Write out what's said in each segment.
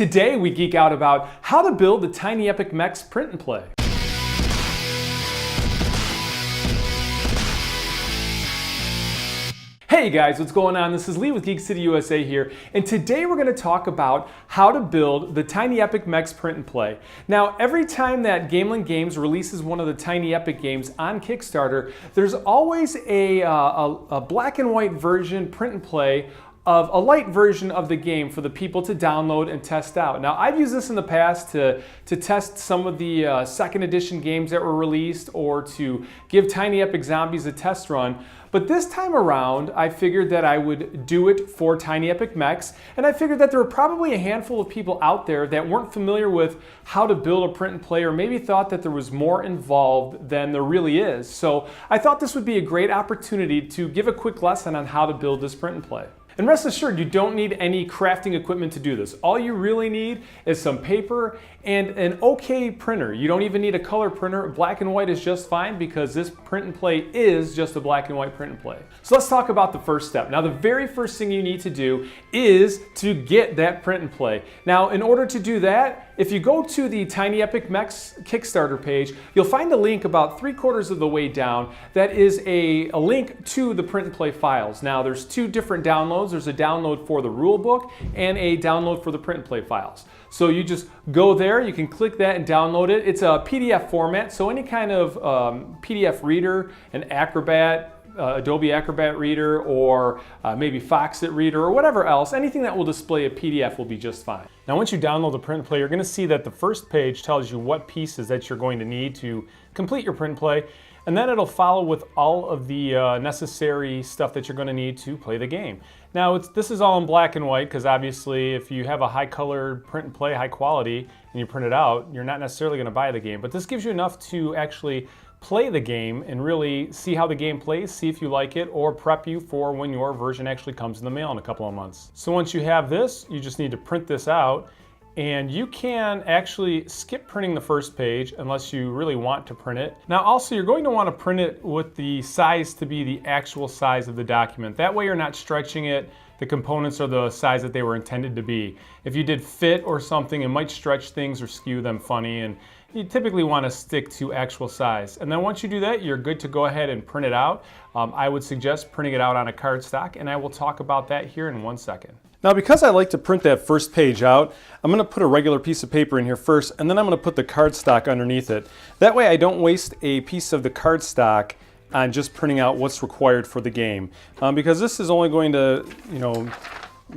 Today we geek out about how to build the Tiny Epic Mechs print and play. Hey guys, what's going on? This is Lee with Geek City USA here, and today we're going to talk about how to build the Tiny Epic Mechs print and play. Now, every time that Gamelyn Games releases one of the Tiny Epic games on Kickstarter, there's always a black and white version print and play of a light version of the game for the people to download and test out. Now, I've used this in the past to test some of the second edition games that were released, or to give Tiny Epic Zombies a test run. But this time around, I figured that I would do it for Tiny Epic Mechs, and I figured that there were probably a handful of people out there that weren't familiar with how to build a print and play, or maybe thought that there was more involved than there really is. So I thought this would be a great opportunity to give a quick lesson on how to build this print and play. And rest assured, you don't need any crafting equipment to do this. All you really need is some paper and an okay printer. You don't even need a color printer. Black and white is just fine, because this print and play is just a black and white print and play. So let's talk about the first step. Now, the very first thing you need to do is to get that print and play. Now, in order to do that, if you go to the Tiny Epic Mechs Kickstarter page, you'll find a link about 3/4 of the way down that is a link to the print and play files. Now, there's two different downloads. There's a download for the rule book and a download for the print and play files. So you just go there, you can click that and download it. It's a PDF format, so any kind of PDF reader, an Acrobat, Adobe Acrobat reader, or maybe Foxit reader, or whatever else, anything that will display a PDF will be just fine. Now, once you download the print and play, you're going to see that the first page tells you what pieces that you're going to need to complete your print and play, and then it'll follow with all of the necessary stuff that you're going to need to play the game. Now, this is all in black and white, because obviously if you have a high colored print and play, high quality, and you print it out, you're not necessarily going to buy the game. But this gives you enough to actually play the game and really see how the game plays, see if you like it, or prep you for when your version actually comes in the mail in a couple of months. So once you have this, you just need to print this out, and you can actually skip printing the first page unless you really want to print it. Now, also, you're going to want to print it with the size to be the actual size of the document. That way you're not stretching it. The components are the size that they were intended to be. If you did fit or something, it might stretch things or skew them funny, and you typically want to stick to actual size. And then once you do that, you're good to go ahead and print it out. I would suggest printing it out on a cardstock, and I will talk about that here in 1 second. Now, because I like to print that first page out, I'm going to put a regular piece of paper in here first, and then I'm going to put the cardstock underneath it. That way I don't waste a piece of the cardstock on just printing out what's required for the game. Because this is only going to,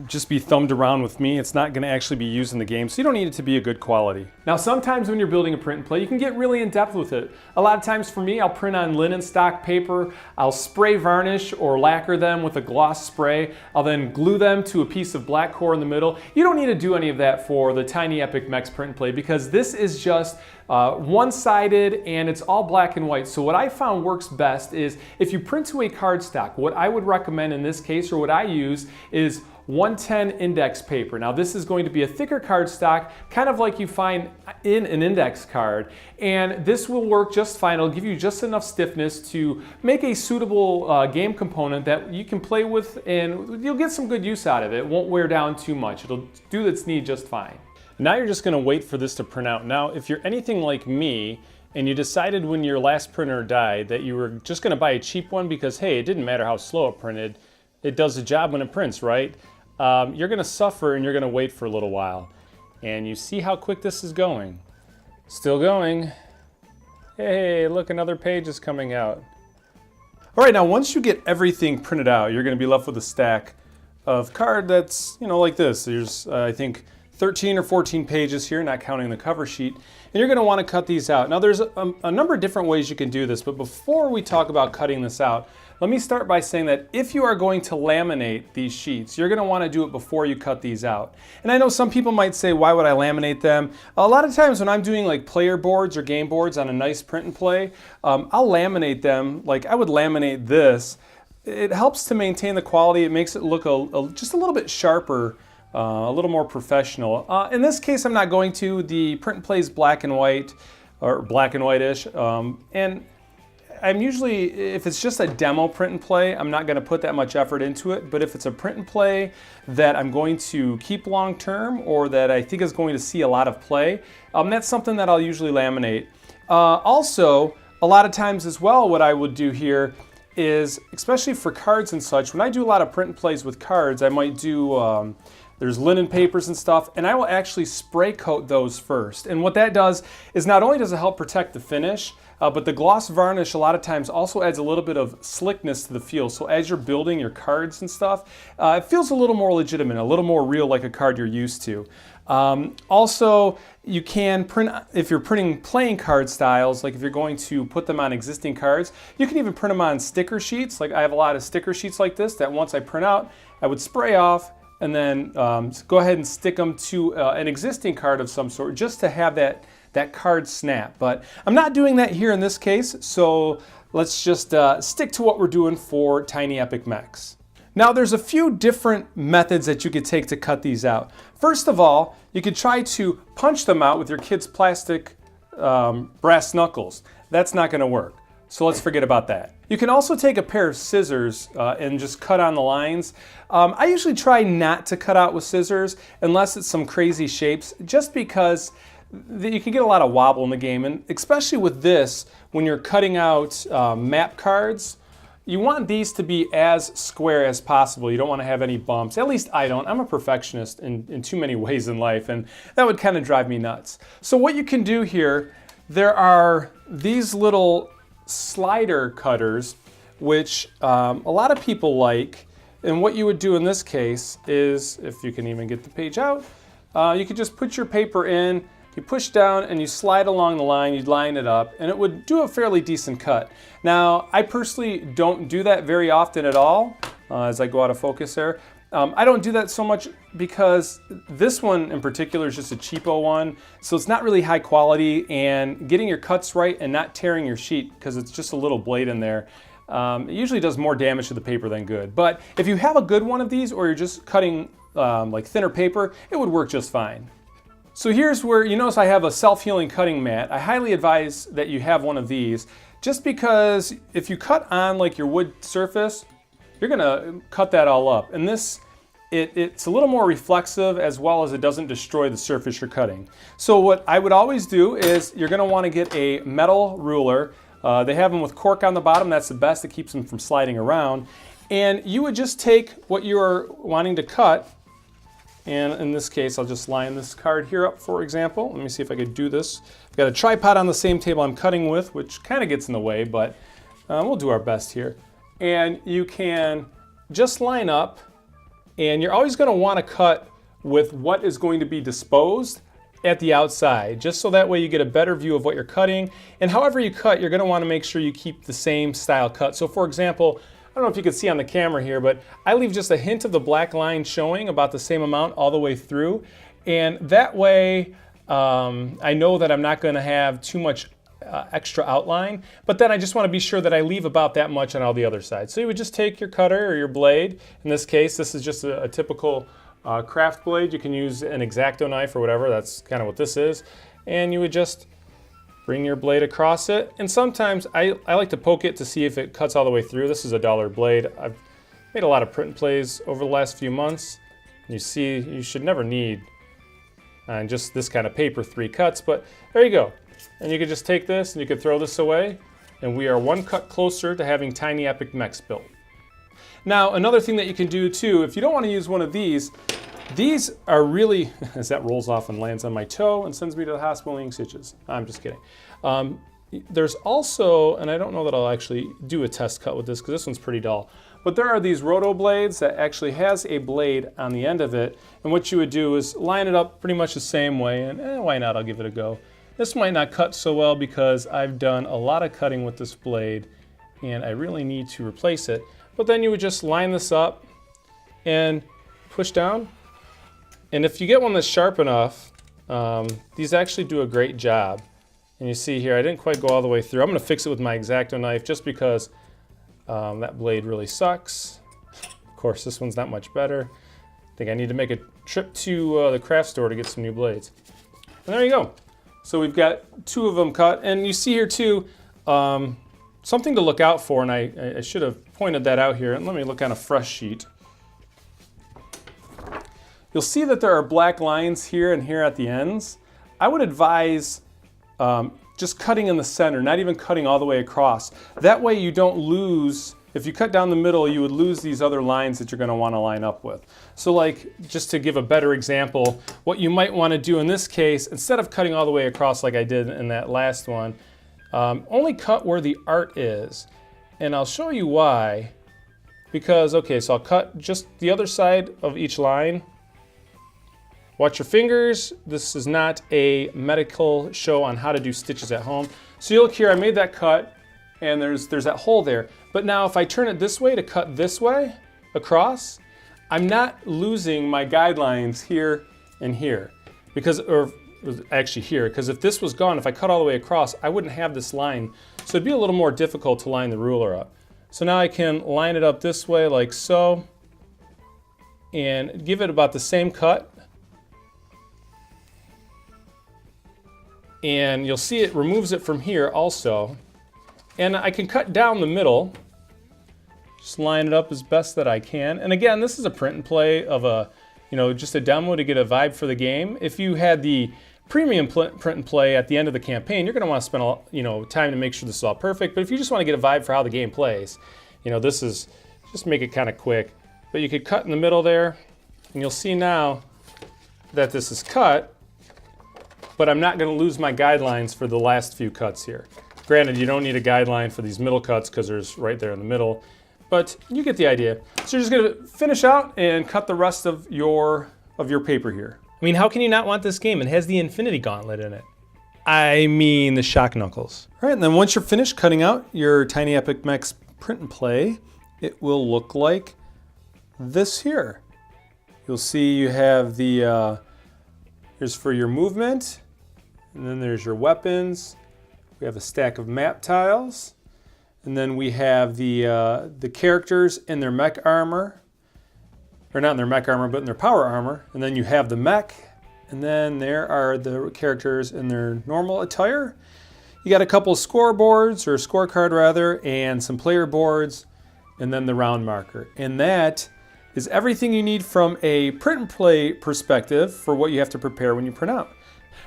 just be thumbed around with me. It's not going to actually be used in the game, so you don't need it to be a good quality. Now, sometimes when you're building a print and play, you can get really in depth with it. A lot of times for me, I'll print on linen stock paper, I'll spray varnish or lacquer them with a gloss spray, I'll then glue them to a piece of black core in the middle. You don't need to do any of that for the Tiny Epic Mechs print and play, because this is just one-sided and it's all black and white. So what I found works best is if you print to a cardstock, what I would recommend in this case, or what I use, is 110 index paper. Now, this is going to be a thicker cardstock, kind of like you find in an index card, and this will work just fine. It'll give you just enough stiffness to make a suitable game component that you can play with, and you'll get some good use out of it. It won't wear down too much. It'll do its need just fine. Now you're just going to wait for this to print out. Now, if you're anything like me, and you decided when your last printer died that you were just going to buy a cheap one because, hey, it didn't matter how slow it printed, it does the job when it prints, right? You're going to suffer, and you're going to wait for a little while. And you see how quick this is going. Still going. Hey, look, another page is coming out. All right, now once you get everything printed out, you're going to be left with a stack of card that's, like this. There's, I think, 13 or 14 pages here, not counting the cover sheet, and you're going to want to cut these out. Now, there's a number of different ways you can do this, but before we talk about cutting this out, let me start by saying that if you are going to laminate these sheets, you're going to want to do it before you cut these out. And I know some people might say, why would I laminate them? A lot of times when I'm doing like player boards or game boards on a nice print and play, I'll laminate them like I would laminate this. It helps to maintain the quality. It makes it look just a little bit sharper, a little more professional. In this case, I'm not going to. The print and play is black and white, or black and white-ish, and I'm usually, if it's just a demo print and play, I'm not going to put that much effort into it. But if it's a print and play that I'm going to keep long term or that I think is going to see a lot of play, that's something that I'll usually laminate. Also, a lot of times as well, what I would do here is, especially for cards and such, when I do a lot of print and plays with cards, I might do, there's linen papers and stuff, and I will actually spray coat those first. And what that does is not only does it help protect the finish, but the gloss varnish a lot of times also adds a little bit of slickness to the feel. So as you're building your cards and stuff, it feels a little more legitimate, a little more real, like a card you're used to. Also, you can print, if you're printing playing card styles, like if you're going to put them on existing cards, you can even print them on sticker sheets. Like I have a lot of sticker sheets like this that once I print out, I would spray off and then go ahead and stick them to an existing card of some sort just to have that card snap. But I'm not doing that here in this case, so let's just stick to what we're doing for Tiny Epic Mechs. Now there's a few different methods that you could take to cut these out. First of all, you could try to punch them out with your kid's plastic brass knuckles. That's not going to work, so let's forget about that. You can also take a pair of scissors and just cut on the lines. I usually try not to cut out with scissors unless it's some crazy shapes, just because you can get a lot of wobble in the game, and especially with this, when you're cutting out map cards, you want these to be as square as possible. You don't want to have any bumps. At least I don't. I'm a perfectionist in too many ways in life, and that would kind of drive me nuts. So what you can do here, there are these little slider cutters, which a lot of people like. And what you would do in this case is, if you can even get the page out, you could just put your paper in, you push down and you slide along the line, you'd line it up, and it would do a fairly decent cut. Now, I personally don't do that very often at all, as I go out of focus there. I don't do that so much because this one in particular is just a cheapo one, so it's not really high quality, and getting your cuts right and not tearing your sheet, because it's just a little blade in there, it usually does more damage to the paper than good. But if you have a good one of these, or you're just cutting like thinner paper, it would work just fine. So here's where you notice I have a self-healing cutting mat. I highly advise that you have one of these, just because if you cut on like your wood surface, you're gonna cut that all up. And this, it's a little more reflexive, as well as it doesn't destroy the surface you're cutting. So what I would always do is, you're gonna wanna get a metal ruler. They have them with cork on the bottom. That's the best. It keeps them from sliding around. And you would just take what you're wanting to cut, and in this case, I'll just line this card here up, for example. Let me see if I could do this. I've got a tripod on the same table I'm cutting with, which kind of gets in the way, but we'll do our best here. And you can just line up, and you're always going to want to cut with what is going to be disposed at the outside, just so that way you get a better view of what you're cutting. And however you cut, you're going to want to make sure you keep the same style cut. So for example, I don't know if you can see on the camera here, but I leave just a hint of the black line showing, about the same amount all the way through. And that way, I know that I'm not going to have too much extra outline, but then I just want to be sure that I leave about that much on all the other sides. So you would just take your cutter or your blade. In this case, this is just a typical craft blade. You can use an X-Acto knife or whatever. That's kind of what this is. And you would just bring your blade across it, and sometimes I like to poke it to see if it cuts all the way through. This is a $1 blade. I've made a lot of print and plays over the last few months. You see, you should never need on just this kind of paper 3 cuts, but there you go. And you could just take this and you could throw this away, and we are one cut closer to having Tiny Epic Mechs built. Now, another thing that you can do too, if you don't want to use one of these are really, as that rolls off and lands on my toe and sends me to the hospital eating stitches. I'm just kidding. There's also, and I don't know that I'll actually do a test cut with this because this one's pretty dull, but there are these roto blades that actually has a blade on the end of it, and what you would do is line it up pretty much the same way, and why not, I'll give it a go. This might not cut so well because I've done a lot of cutting with this blade and I really need to replace it. But then you would just line this up and push down. And if you get one that's sharp enough, these actually do a great job. And you see here, I didn't quite go all the way through. I'm going to fix it with my X-Acto knife just because that blade really sucks. Of course, this one's not much better. I think I need to make a trip to the craft store to get some new blades. And there you go. So we've got 2 of them cut. And you see here too, something to look out for, and I should have pointed that out here, and let me look on a fresh sheet. You'll see that there are black lines here and here at the ends. I would advise just cutting in the center, not even cutting all the way across. That way you don't lose, if you cut down the middle, you would lose these other lines that you're going to want to line up with. So like, just to give a better example, what you might want to do in this case, instead of cutting all the way across like I did in that last one, only cut where the art is. And I'll show you why. Because, okay, so I'll cut just the other side of each line. Watch your fingers. This is not a medical show on how to do stitches at home. So you'll look here, I made that cut, and there's that hole there. But now if I turn it this way to cut this way, across, I'm not losing my guidelines here and here. Because, or actually here, because if this was gone, if I cut all the way across, I wouldn't have this line. So it'd be a little more difficult to line the ruler up. So now I can line it up this way like so, and give it about the same cut. And you'll see it removes it from here also. And I can cut down the middle, just line it up as best that I can. And again, this is a print and play of a, just a demo to get a vibe for the game. If you had the premium print and play at the end of the campaign, you're gonna want to spend time to make sure this is all perfect. But if you just want to get a vibe for how the game plays, this is, just make it kind of quick. But you could cut in the middle there, and you'll see now that this is cut, but I'm not going to lose my guidelines for the last few cuts here. Granted, you don't need a guideline for these middle cuts because there's right there in the middle, but you get the idea. So you're just going to finish out and cut the rest of your paper here. I mean, how can you not want this game? It has the Infinity Gauntlet in it. I mean the Shock Knuckles. All right, and then once you're finished cutting out your Tiny Epic Mechs print and play, it will look like this here. You'll see you have the, here's for your movement, and then there's your weapons. We have a stack of map tiles, and then we have the characters in their mech armor, or not in their mech armor, but in their power armor. And then you have the mech, and then there are the characters in their normal attire. You got a couple of scoreboards, or scorecard rather, and some player boards, and then the round marker. And that is everything you need from a print and play perspective for what you have to prepare when you print out.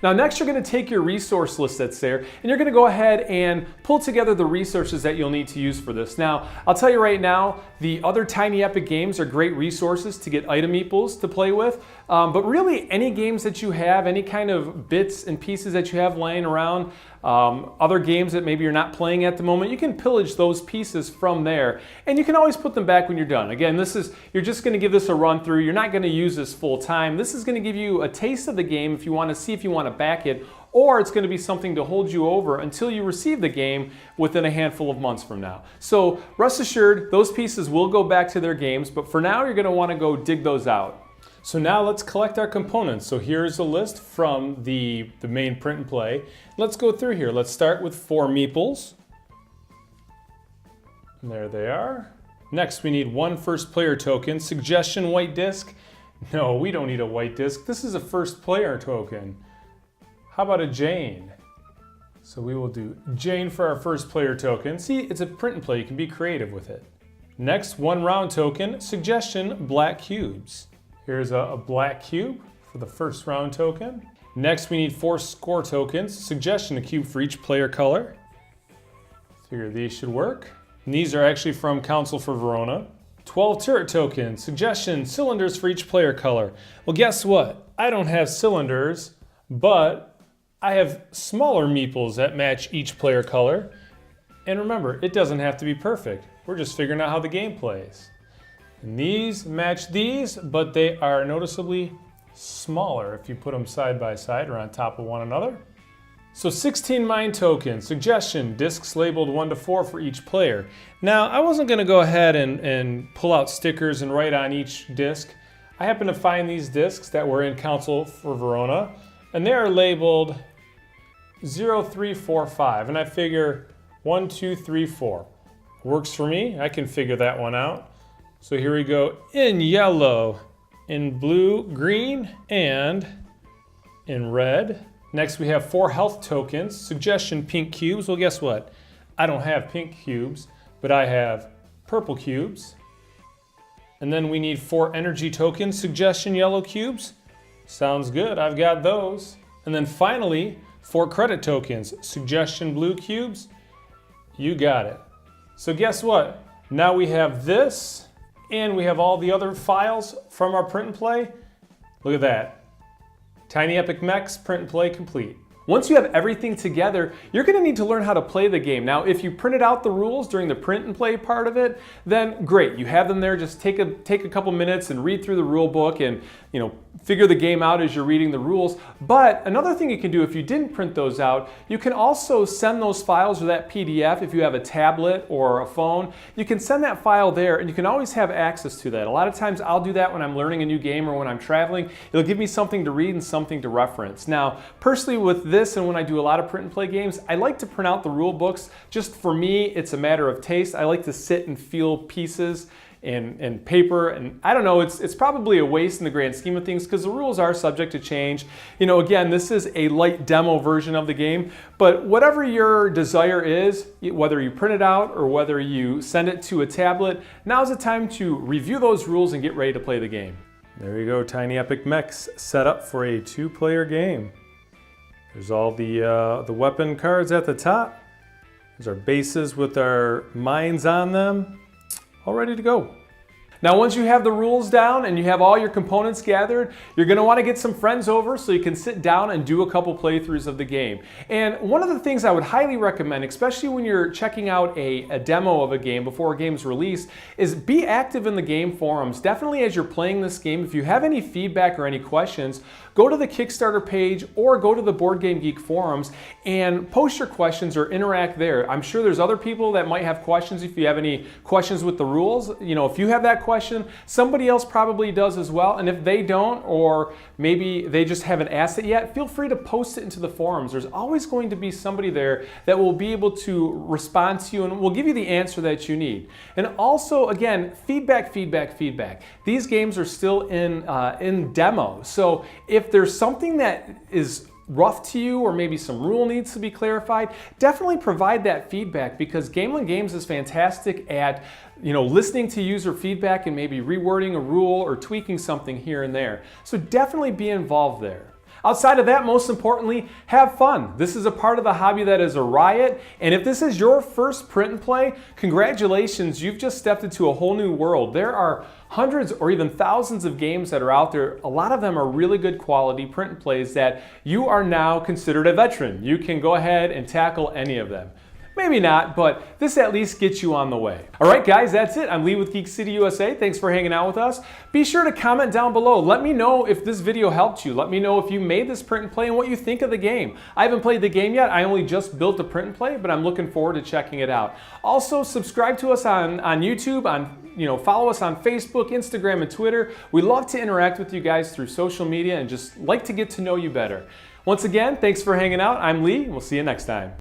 Now next you're going to take your resource list that's there, and you're going to go ahead and pull together the resources that you'll need to use for this. Now I'll tell you right now, the other Tiny Epic games are great resources to get item meeples to play with, but really any games that you have, any kind of bits and pieces that you have laying around, other games that maybe you're not playing at the moment, you can pillage those pieces from there, and you can always put them back when you're done. Again, you're just going to give this a run through. You're not going to use this full time. This is going to give you a taste of the game if you want to see if you want to back it, or it's going to be something to hold you over until you receive the game within a handful of months from now. So rest assured, those pieces will go back to their games, but for now you're going to want to go dig those out. So now let's collect our components. So here's a list from the main print and play. Let's go through here. Let's start with 4 meeples. And there they are. Next we need 1 first player token. Suggestion white disc. No, we don't need a white disc. This is a first player token. How about a Jane? So we will do Jane for our first player token. See, it's a print and play. You can be creative with it. Next, 1 round token. Suggestion black cubes. Here's a black cube for the first round token. Next, we need 4 score tokens. Suggestion a cube for each player color. Figure these should work. And these are actually from Council for Verona. 12 turret tokens. Suggestion cylinders for each player color. Well, guess what? I don't have cylinders, but I have smaller meeples that match each player color. And remember, it doesn't have to be perfect. We're just figuring out how the game plays. And these match these, but they are noticeably smaller if you put them side by side or on top of one another. So 16 mine tokens. Suggestion, discs labeled 1 to 4 for each player. Now, I wasn't going to go ahead and pull out stickers and write on each disc. I happened to find these discs that were in Council for Verona, and they are labeled 0, 3, 4, 5. And I figure 1, 2, 3, 4. Works for me. I can figure that one out. So here we go, in yellow, in blue, green, and in red. Next we have 4 health tokens. Suggestion pink cubes. Well, guess what? I don't have pink cubes, but I have purple cubes. And then we need 4 energy tokens, suggestion yellow cubes. Sounds good, I've got those. And then finally, 4 credit tokens, suggestion blue cubes. You got it. So guess what? Now we have this, and we have all the other files from our print and play. Look at that. Tiny Epic Mechs print and play complete. Once you have everything together, you're going to need to learn how to play the game. Now, if you printed out the rules during the print and play part of it, then great. You have them there. Just take a couple minutes and read through the rule book and, figure the game out as you're reading the rules. But another thing you can do if you didn't print those out, you can also send those files or that PDF if you have a tablet or a phone. You can send that file there and you can always have access to that. A lot of times I'll do that when I'm learning a new game or when I'm traveling. It'll give me something to read and something to reference. Now, personally with this and when I do a lot of print and play games, I like to print out the rule books. Just for me, it's a matter of taste. I like to sit and feel pieces and paper, and I don't know, it's probably a waste in the grand scheme of things because the rules are subject to change. Again, this is a light demo version of the game, but whatever your desire is, whether you print it out or whether you send it to a tablet, now's the time to review those rules and get ready to play the game. There you go, Tiny Epic Mechs set up for a 2-player game. There's all the weapon cards at the top. There's our bases with our mines on them. All ready to go. Now once you have the rules down and you have all your components gathered, you're going to want to get some friends over so you can sit down and do a couple playthroughs of the game. And one of the things I would highly recommend, especially when you're checking out a demo of a game before a game's released, is be active in the game forums. Definitely as you're playing this game, if you have any feedback or any questions, go to the Kickstarter page or go to the Board Game Geek forums and post your questions or interact there. I'm sure there's other people that might have questions if you have any questions with the rules. If you have that question, somebody else probably does as well. And if they don't, or maybe they just haven't asked it yet, feel free to post it into the forums. There's always going to be somebody there that will be able to respond to you and will give you the answer that you need. And also, again, feedback. These games are still in demo. So if there's something that is rough to you or maybe some rule needs to be clarified, definitely provide that feedback because Gamelyn Games is fantastic at listening to user feedback and maybe rewording a rule or tweaking something here and there. So definitely be involved there. Outside of that, most importantly, have fun. This is a part of the hobby that is a riot, and if this is your first print and play, congratulations, you've just stepped into a whole new world. There are hundreds or even thousands of games that are out there. A lot of them are really good quality print and plays that you are now considered a veteran. You can go ahead and tackle any of them. Maybe not, but this at least gets you on the way. All right, guys, that's it. I'm Lee with Geek City USA. Thanks for hanging out with us. Be sure to comment down below. Let me know if this video helped you. Let me know if you made this print and play and what you think of the game. I haven't played the game yet. I only just built the print and play, but I'm looking forward to checking it out. Also, subscribe to us on YouTube, follow us on Facebook, Instagram, and Twitter. We love to interact with you guys through social media and just like to get to know you better. Once again, thanks for hanging out. I'm Lee, and we'll see you next time.